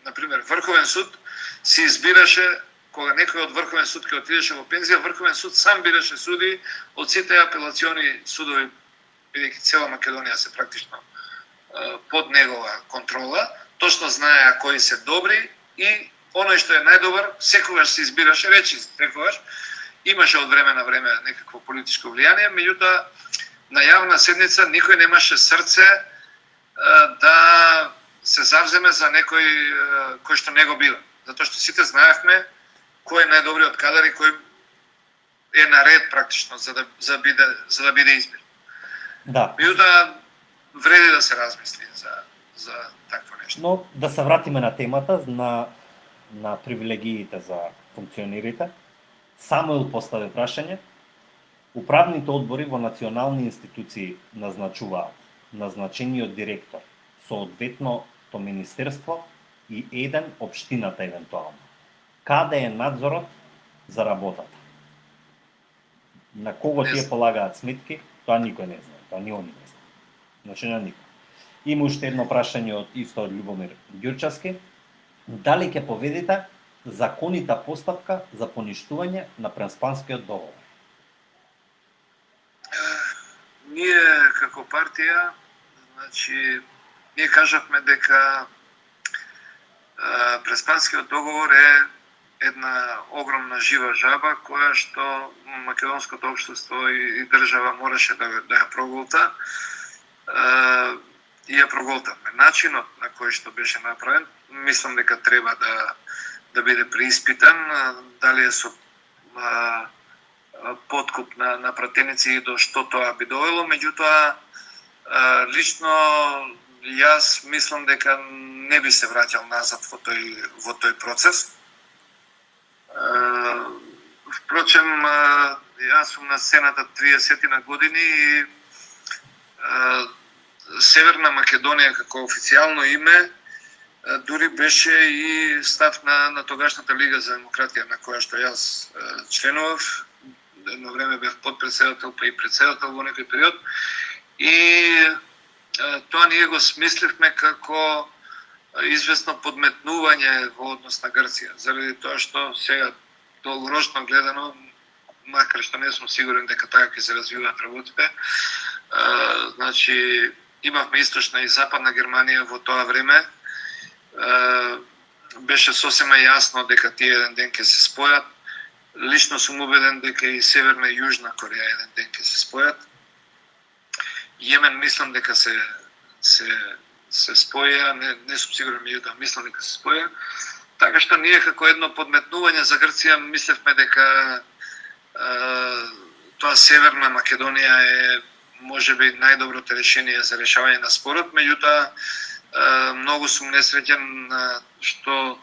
например, Врховен суд се избираше кога некој од Врховен суд ќе отидеше во пензија, Врховен суд сам бираше суди од сите апелациони судови, бидејќи цела Македонија се практично под негова контрола, точно знаеа кои се добри и оној што е најдобар секогаш се избираше, речи секогаш, имаше од време на време некакво политичко влијание, меѓутоа на јавна седница никој немаше срце да се завземе за некој кој што не го бива. Затоа што сите знаевме кој е најдобриот кадар и кој е наред практично за да биде избир. Да. Меѓутоа вреди да се размисли за такво нешто. Но да се вратиме на темата на привилегиите за функционерите. Самуил постави прашање. Управните одбори во национални институции назначуваат назначениот директор, соодветното министерство и еден општината евентуално. Каде е надзорот за работата? На кого тие полагаат сметки? Тоа никој не знае, тоа ни они не знае. Значи на никој. Има уште едно прашање од Љубомир Ѓурчевски. Дали ќе поведете законита постапка за поништување на Преспанскиот договор? Ние како партија, значи, ние кажавме дека Преспанскиот договор е една огромна жива жаба која што македонското општество и држава мораше да ја проголта. И ја проголтавме. Начинот на кој што беше направен, мислам дека треба да биде преиспитан, дали е со подкуп на пратеници и до што тоа би довело, меѓутоа лично јас мислам дека не би се враќал назад во тој процес. Впрочем, јас сум на сцената 30 на години и Северна Македонија како официјално име дури беше и став на тогашната Лига за демократија на која што јас членував. Едно време бев подпредседател па и председател во некој период. И тоа ние го смисливме како известно подметнување во однос на Грција, заради тоа што сега долгорочно гледано, макар што не сум сигурен дека така ќе се развиваат работите, значи имавме источна и западна Германија во тоа време. Беше сосема јасно дека тие еден ден ќе се спојат. Лично сум убеден дека и Северна и Јужна Кореја еден ден ќе се спојат. Јемен мислам дека се споја, не сум сигурен, меѓутоа мислам дека се споја. Така што ние како едно подметнување за Грција мислевме дека тоа Северна Македонија е можеби најдоброто решение за решавање на спорот, меѓутоа многу сум несреќен што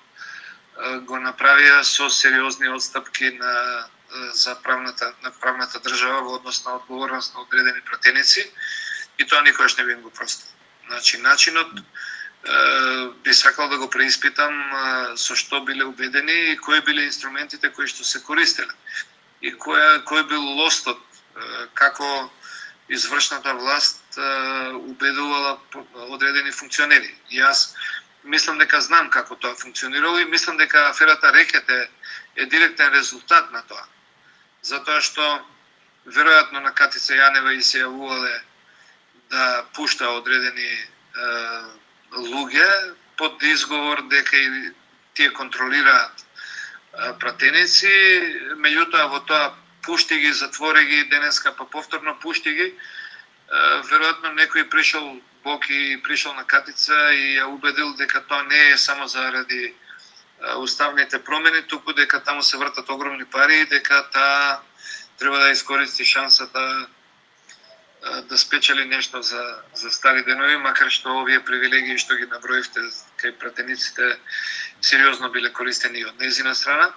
го направија со сериозни отстапки за правната држава во однос на одговорност на одредени пратеници, и тоа никогаш не би го простил. Значи, начинот би сакал да го преиспитам со што биле убедени и кои биле инструментите кои што се користеле. И кој бил лостот, како извршната власт убедувала одредени функционери. Јас мислам дека знам како тоа функционирало и мислам дека аферата Рекет е директен резултат на тоа. Затоа што веројатно на Катица Јанева и се јавувале да пушта одредени луѓе под изговор дека и тие контролираат пратеници, меѓутоа во тоа пушти ги, затвори ги, денеска па повторно пушти ги, веројатно некој пришол Боки, пришол на Катица и ја убедил дека тоа не е само заради уставните промени, туку дека таму се вртат огромни пари и дека таа треба да искористи шансата да спечели нешто за стари денови, макар што овие привилегии што ги наброивте кај пратениците сериозно биле користени од незина страна.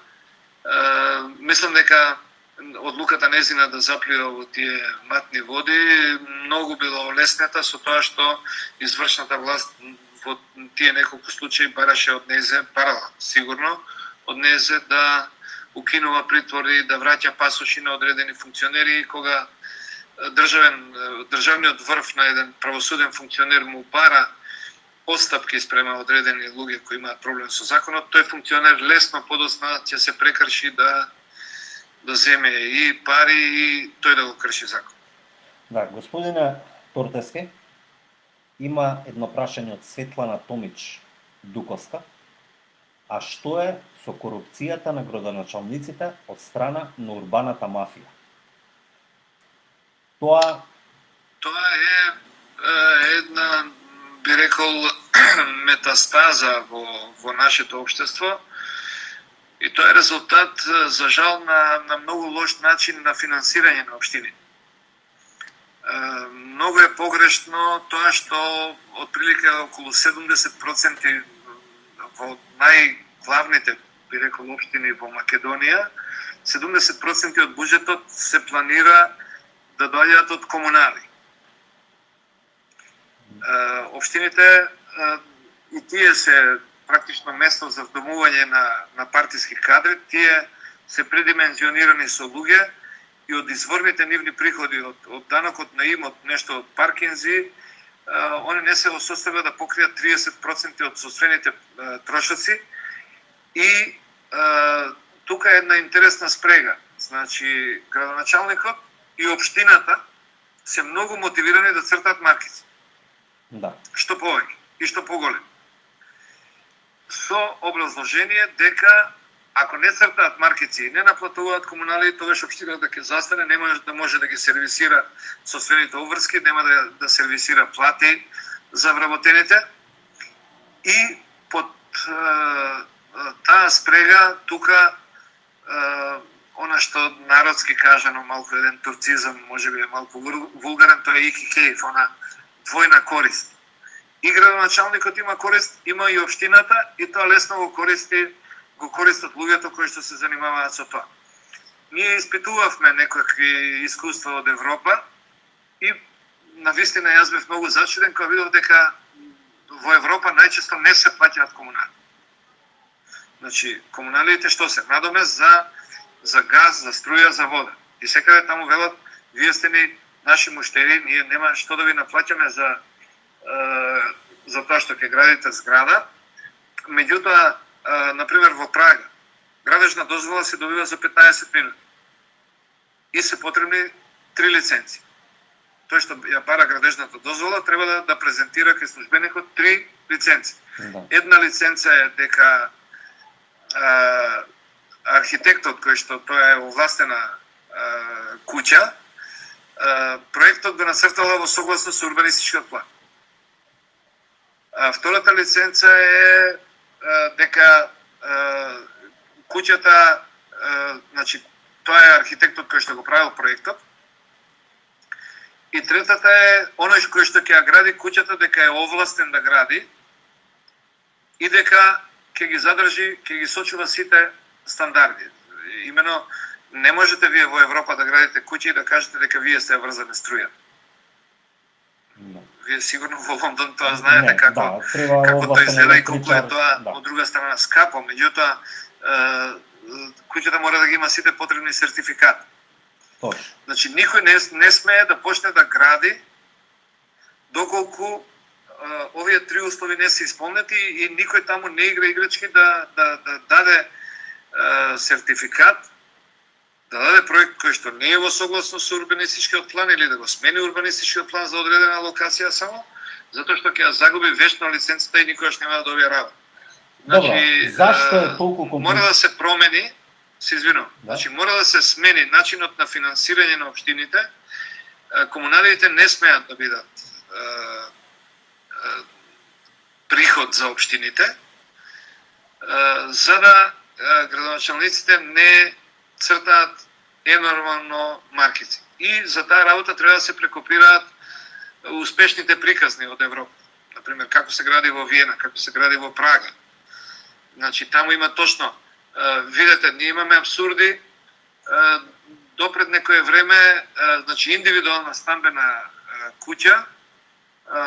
Мислам дека одлуката незина да заплива во тие матни води многу била олеснета со тоа што извршната власт во тие неколку случаи бараше од незе, барала сигурно од незе да укинува притвори, да враќа пасоши на одредени функционери, кога државниот врв на еден правосуден функционер му бара отстапки спрема одредени луѓе кои имаат проблем со законот, тој функционер лесно подоцна ќе се прекрши да земе и пари и тој да го крши закон. Да, господине Тортески, има едно прашање од Светлана Томич Дуковска. А што е со корупцијата на градоначалниците од страна на урбаната мафија? Тоа е една, би рекол, метастаза во нашето општество. И тоа е резултат, за жал, на многу лош начин на финансирање на општини. Многу е погрешно тоа што отприлика околу 70% во најглавните, би рекол, општини во Македонија, 70% од буџетот се планира да доаѓаат од комунали. Општините и тие се практично место за вдомување на партиски кадри, тие се предимензионирани со луѓе и од изворните нивни приходи од данокот на имот, нешто од паркинзи, они не се во состојба да покријат 30% од собствените трошоци. И тука е една интересна спрега. Значи, градоначалникот и општината се многу мотивирани да цртат маркици. Да. Што повеќе и што поголем. Со образложение дека ако не цртаат маркици и не наплатуваат комунали, тогаш општината ќе застане, нема да може да ги сервисира соствените обврски, нема да сервисира плати за вработените. И под таа спрега тука она што народски кажано, малку еден турцизам, можеби е малку вулгарен, тоа е ики кейф, она двојна корист. И градоначалникот има корист, има и општината, и тоа лесно го користат луѓето кои што се занимаваат со тоа. Ние испитувавме некакви искуства од Европа и навистина јас бев многу зачуден кога видов дека во Европа најчесто не се плаќаат комунали. Значи, комуналите што се? Надомест за газ, за струја, за вода. И секаде таму велат, вие сте ни наши муштери, ние нема што да ви наплаќаме за тоа што ќе градите зграда. Меѓутоа, например во Прага, градежна дозвола се добива за 15 минути. И се потребни 3 лиценци. Тој што ја бара градежната дозвола треба да презентира кај службеникот 3 лиценци. Да. Една лиценца е дека архитектот кој што тоа е овластена куќа, проектот го нацртала во согласност со урбанистичкиот план. Втората лиценца е дека куќата, значи тоа е архитектот кој што го правил проектот. И третата е оној кој што ќе ја гради куќата дека е овластен да гради и дека ќе ги задржи, ќе ги сочува сите стандарди. Имено, не можете вие во Европа да градите куќи и да кажете дека вие сте врзани струја. Да. Вие сигурно во Лондон тоа знаете како тоа изгледа и колку е тоа од друга страна скапо, меѓутоа куќата мора да ги има сите потребни сертификати. Точно. Значи никој не смее да почне да гради доколку овие три услови не се исполнети и никој таму не игра играчки да даде сертификат, да даде проект кој што не е во согласност со урбанистичкиот план или да го смени урбанистичкиот план за одредена локација само, затоа што ќе ја загуби вечно лиценцата и никогаш нема да добие работа. Значи, зашто е толку комплексно? Мора да се промени, се извинувам, Да. значи мора да се смени начинот на финансирање на општините. Комуналите не смеат да бидат приход за општините, за да градоначалниците не цртаат енормално маркици. И за таа работа треба да се прекопираат успешните приказни од Европа. Например, како се гради во Виена, како се гради во Прага. Значи, таму има точно, видете, ние имаме абсурди, допред некое време, значи, индивидуална стамбена куќа,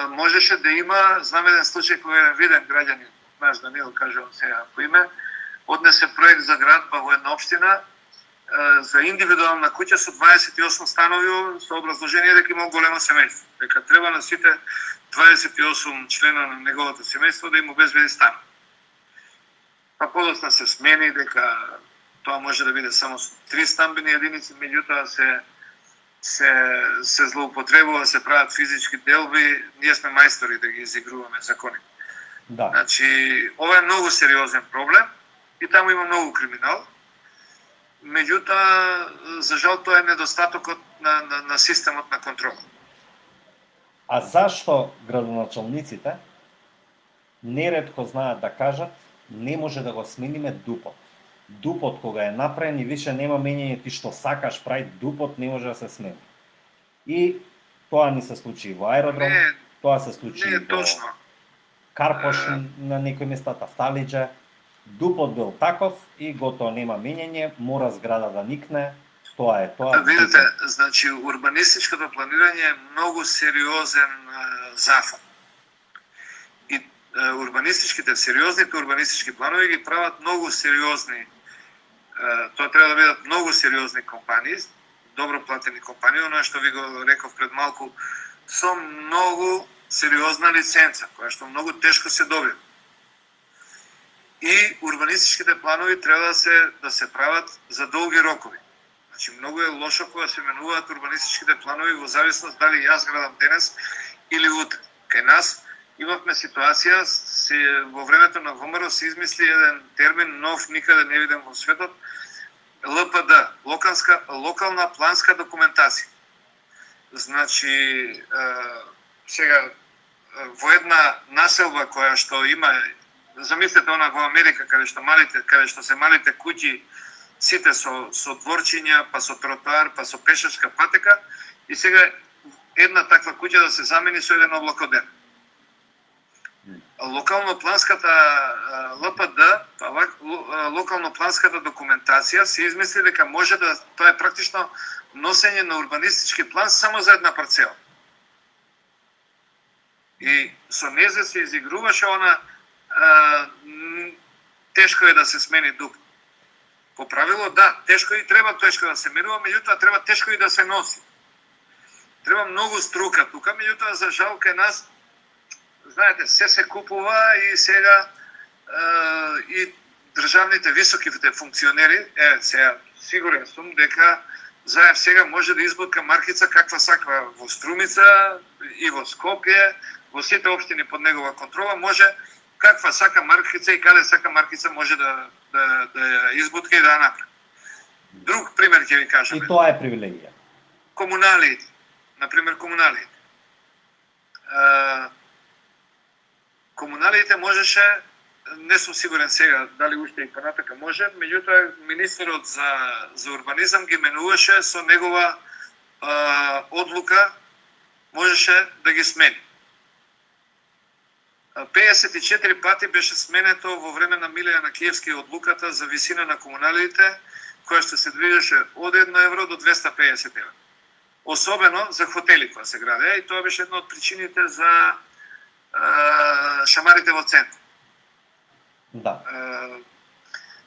можеше да има, знам еден случај кој еден виден граѓанин, наш Даниел, кажувам сега по име, однесе проект за градба во една општина, за индивидуална куќа со 28 станови, со образложение дека има големо семејство. Дека треба на сите 28 члена на неговото семејство да им обезбеди стан. Па подоцна се смени дека тоа може да биде само со 3 стамбени единици, меѓутоа се злоупотребува, се прават физички делби, ние сме мајстори да ги изигруваме закони. Да. Значи, ова е многу сериозен проблем и таму има многу криминал. Меѓутоа, за жал, тоа е недостатокот на системот на контрола. А зашто градоначалниците неретко знаат да кажат не може да го смениме дупот. Дупот кога е направен и више нема менење ти што сакаш прави, дупот не може да се смени. И тоа ни се случи во аеродром, тоа се случи Не е во точно. Карпош на некои места, Тафталиџе. Дупот бил таков и готово нема менење, мора зграда да никне, тоа е тоа. Видите, значи урбанистичкото планирање е многу сериозен зафат. И сериозните урбанистички планови ги прават многу сериозни, тоа треба да бидат многу сериозни компании, добро платени компании, оно што ви го реков пред малку, со многу сериозна лиценца, која што многу тешко се добива. И урбанистичките планови треба да се прават за долги рокови. Значи, многу е лошо кога се менуваат урбанистичките планови во зависност дали јас градам денес или утре. Кај нас имавме ситуација во времето на ВМРО се измисли еден термин нов, никаде не виден во светот, ЛПД, локална планска документација. Значи, сега, во една населба која што има, замислете она во Америка, каде што се малите куќи, сите со дворчиња, па со тротоар, па со пешачка патека, и сега една таква куќа да се замени со еден облакоден. Локално-планската ЛПД, локално-планската документација се измисли дека може да, тоа е практично носење на урбанистички план само за една парцела. И со незе се изигруваше она тешко е да се смени ДУП. По правило, да, тешко и треба тешко да се менува, меѓутоа треба тешко и да се носи. Треба многу струка тука, меѓутоа за жал кај нас, знаете, се купува и сега и државните високите функционери, сега сигурен сум дека Заев сега може да избутка маркица каква саква во Струмица и во Скопје, во сите општини под негова контрола, може каква сака маркица и каде сака маркица може да ја избутка и да ја направи. Друг пример ќе ви кажам. И тоа е привилегија. Комуналиите. Например, комуналиите. Комуналиите можеше, не сум сигурен сега дали уште и понатака може, меѓутоа министерот за урбанизам ги менуваше со негова одлука, можеше да ги смени. 54 пати беше сменето во време на Миле Јанакиевски одлуката за висина на комуналиите, која што се движеше од 1 евро до 250 евро. Особено за хотели кои се граде, и тоа беше една од причините за шамарите во центар. Да.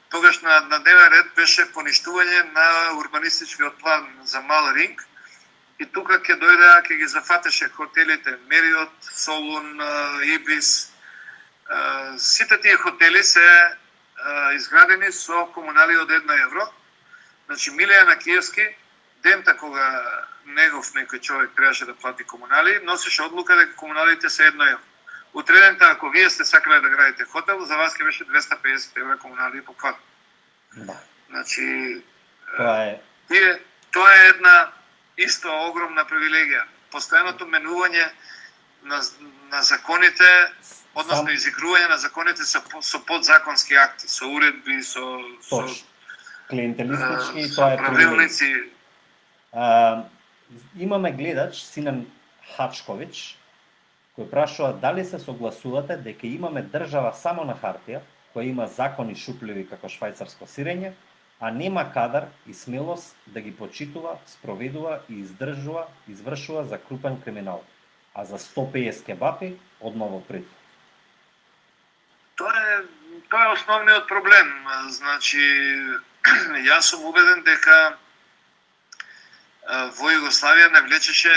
Тогаш на дневен ред беше поништување на урбанистичкиот план за Мал Ринг, и тука ќе дојде, ќе ги зафатеше хотелите Мериот, Солун, Ибис. Сите тие хотели се изградени со комунали од 1 евро. Значи, Миле Јанакиевски, дента кога негов некој човек требаше да плати комунали, носеше одлука дека комуналите се 1 евро. Утредента, ако вие сте сакале да градите хотел, за вас ќе беше 250 евро комунали по квадрат. Да. Значи, тоа е една исто огромна привилегија. Постојаното менување на законите, односно изигрување на законите со подзаконски акти, со уредби, со клиентелистички, тоа е правилници. Имаме гледач Синен Хачковиќ кој прашува дали се согласувате дека имаме држава само на хартија, која има закони шупливи како швајцарско сирење, а нема кадар и смелост да ги почитува, спроведува и извршува за крупен криминал, а за 150 кебапи одново притвор. Тоа е основниот проблем. Значи, јас сум убеден дека во Југославија не влечеше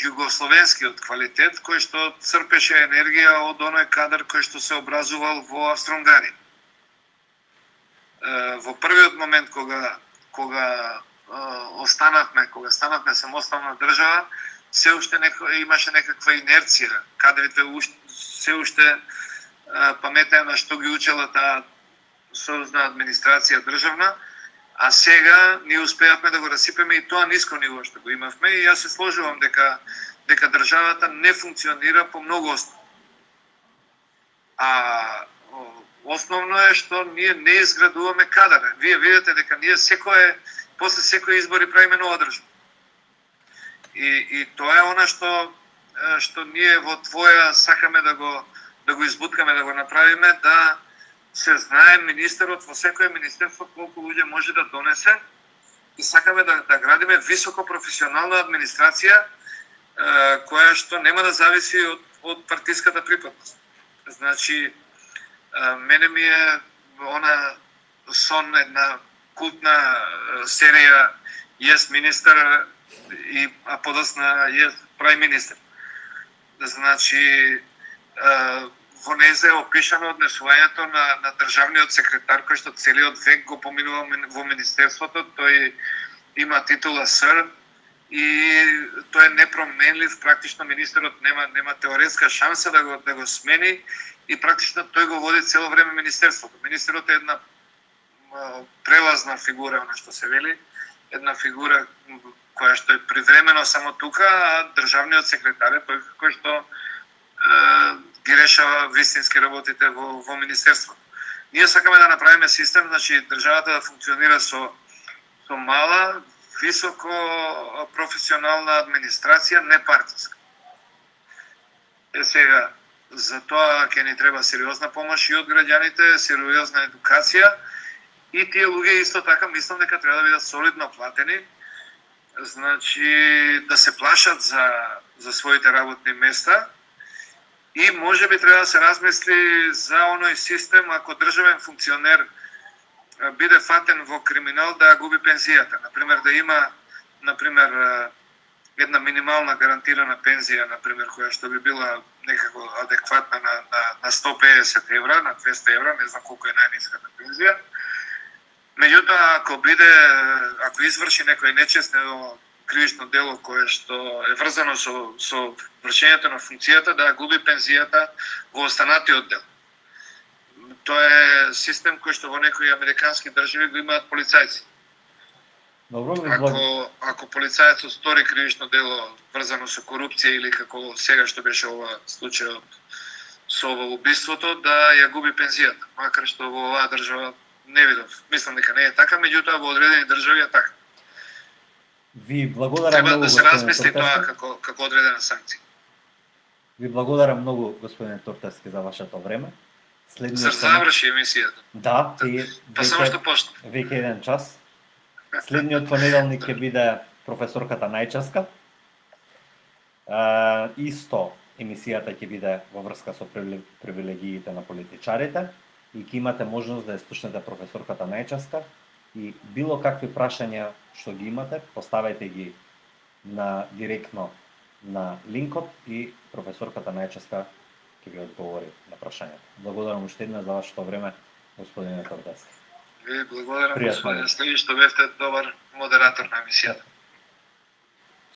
југословенскиот квалитет, кој што црпеше енергија од оној кадар кој што се образувал во Австро-Унгарија. Во првиот момент кога станавме самостојна држава, се уште имаше некаква инерција, кадрите се уште паметеа на што ги учела таа союзна администрација државна, а сега ние успеавме да го расипеме и тоа ниско ниво што го имавме, и јас се сложувам дека државата не функционира по многу основи. А основно е што ние не изградуваме кадар. Вие видите дека ние после секој избори правиме нова држава. И тоа е она што ние во твоја сакаме да го избуткаме, да го направиме, да се знае министерот во секој министерство колку луѓе може да донесе, и сакаме да градиме високо професионална администрација која што нема да зависи од партиската припадност. Значи, мене ми е она сон, една култна серија Yes Minister, а подосна Yes Prime Minister. Значи, во незе е опишано однесувањето на државниот секретар, кој што целиот век го поминува во министерството. Тој има титула Сир и тој е непроменлив, практично министерот нема теоретска шанса да го смени и практично тој го води цело време министерството. Министерот е една прелазна фигура, она што се вели, една фигура која што е привремено само тука, а државниот секретар е тој кој што ги решава вистински работите во министерството. Ние сакаме да направиме систем, значи државата да функционира со мала, високо професионална администрација, не партиска. Сега, за тоа ќе ни треба сериозна помош и од граѓаните, сериозна едукација, и тие луѓе исто така мислам дека треба да бидат солидно платени, значи да се плашат за своите работни места, и може би треба да се размисли за оној систем, ако државен функционер биде фатен во криминал, да ја губи пензијата. Например, да има една минимална гарантирана пензија, например, која што би била некако адекватна на 150 евра, на 200 евра, не знам колку е најниската пензија. Меѓутоа, ако изврши некој нечестно кривично дело кое што е врзано со вршењето на функцијата, да губи пензијата во останатиот дел. Тоа е систем кој што во некои американски држави го имаат полицајци. Добро, ако полицајецот стори кривично дело врзано со корупција или како сега што беше ова случајот со ова убиството, да ја губи пензијата, макар што во оваа држава не видов. Мислам дека не е така, меѓутоа во одредени држави е така. Ви благодарам Треба многу, да се господин размисли тоа Тортески. како одредена санкција. Ви благодарам многу, господин Тортески, за вашето време. Зар заврши емисијата? Да, Па само што почна. веќе еден час. Следниот понеделник ќе биде професорката Најчевска. Исто емисијата ќе биде во врска со привилегиите на политичарите и ќе имате можност да ја слушнете професорката Најчевска и било какви прашања што ги имате, поставајте ги директно на линкот и професорката Најчевска ќе ви одговори на прашањата. Благодарам уште еднаш за вашето време, господине Тортески. Ви благодарам, Пријатно. господине Сливи, што бевте добар модератор на емисијата.